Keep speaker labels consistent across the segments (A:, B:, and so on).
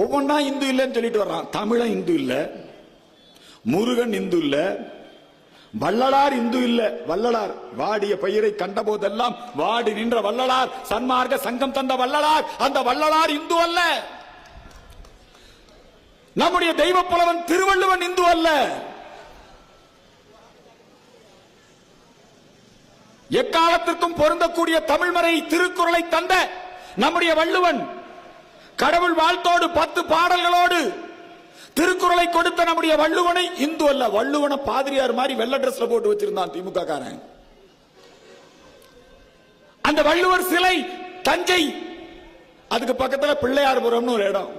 A: ஒவ்வொன்னா இந்து இல்லைன்னு சொல்லிட்டு வர்றான். தமிழன் இந்து இல்ல, முருகன் இந்து இல்ல, வள்ளலார் இந்து இல்ல. வள்ளலார் வாடிய பயிரை கண்ட போதெல்லாம் வாடி நின்ற வள்ளலார், சன்மார்க்க சங்கம் தந்த வள்ளலார், அந்த வள்ளலார் இந்து அல்ல. நம்முடைய தெய்வ புலவன் திருவள்ளுவன் இந்து அல்ல. எக்காலத்திற்கும் பொருந்தக்கூடிய தமிழ்மறை திருக்குறளை தந்த நம்முடைய வள்ளுவன், கடவுள் வாழ்த்தோடு 10 பாடல்களோடு திருக்குறளை கொடுத்த நம்முடைய வள்ளுவனை இந்து அல்ல. வள்ளுவனை பாதிரியார் மாதிரி வெள்ளை டிரெஸ்ல போட்டு வச்சிருந்தான் திமுக காரன். அந்த வள்ளுவர் சிலை தஞ்சை, அதுக்கு பக்கத்துல பிள்ளையார்புரம்னு ஒரு இடம்.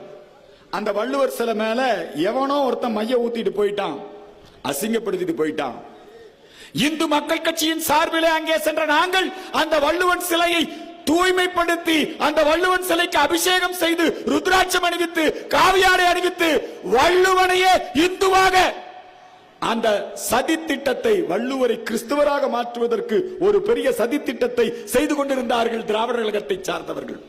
A: அந்த வள்ளுவர் சிலை மேல எவனோ ஒருத்தன் மைய ஊத்திட்டு போயிட்டான், அசிங்கப்படுத்திட்டு போயிட்டான். இந்து மக்கள் கட்சியின் சார்பிலே அங்கே சென்ற நாங்கள் அந்த வள்ளுவன் சிலையை தூய்மைப்படுத்தி அந்த வள்ளுவன் சிலைக்கு அபிஷேகம் செய்து ருத்ராட்சம் அணிவித்து காவியாடை அணிவித்து வள்ளுவனையே இந்துவாக, அந்த சதி திட்டத்தை, வள்ளுவரை கிறிஸ்துவராக மாற்றுவதற்கு ஒரு பெரிய சதி திட்டத்தை செய்து கொண்டிருந்தார்கள் திராவிடர் கழகத்தை சார்ந்தவர்கள்.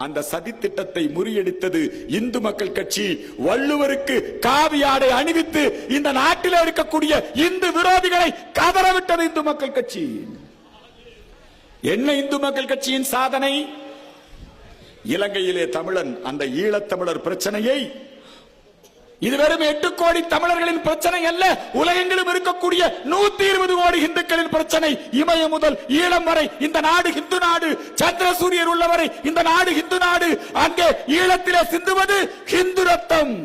A: அந்த சதி திட்டத்தை முறியடித்தது இந்து மக்கள் கட்சி. வள்ளுவருக்கு காவியாடை அணிவித்து இந்த நாட்டில் இருக்கக்கூடிய இந்து விரோதிகளை கதறவிட்டது இந்து மக்கள் கட்சி. என்ன இந்து மக்கள் கட்சியின் சாதனை? இலங்கையிலே தமிழன், அந்த ஈழத்தமிழர் பிரச்சனையை, இது வெறும் 8 கோடி தமிழர்களின் பிரச்சனை அல்ல, உலகெங்கிலும் இருக்கக்கூடிய 120 கோடி இந்துக்களின் பிரச்சனை. இமயம் முதல் ஈழம் வரை இந்த நாடு இந்து நாடு, சந்திர சூரியர் உள்ளவரை இந்த நாடு இந்து நாடு. அங்கே ஈழத்திலே சிந்துவது இந்து ரத்தம்.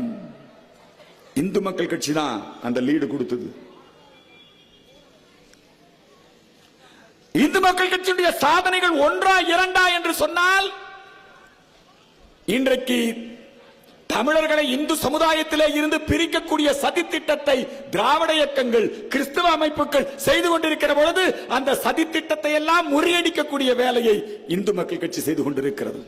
A: இந்து மக்கள் கட்சி தான் அந்த லீடு கொடுத்தது. இந்து மக்கள் கட்சியுடைய சாதனைகள் 1 2 என்று சொன்னால், இன்றைக்கு தமிழர்களை இந்து சமுதாயத்திலே இருந்து பிரிக்கக்கூடிய சதி திட்டத்தை திராவிட இயக்கங்கள், கிறிஸ்தவ அமைப்புகள் செய்து கொண்டிருக்கிற பொழுது அந்த சதி திட்டத்தை எல்லாம் முறியடிக்கக்கூடிய வேலையை இந்து மக்கள் கட்சி செய்து கொண்டிருக்கிறது.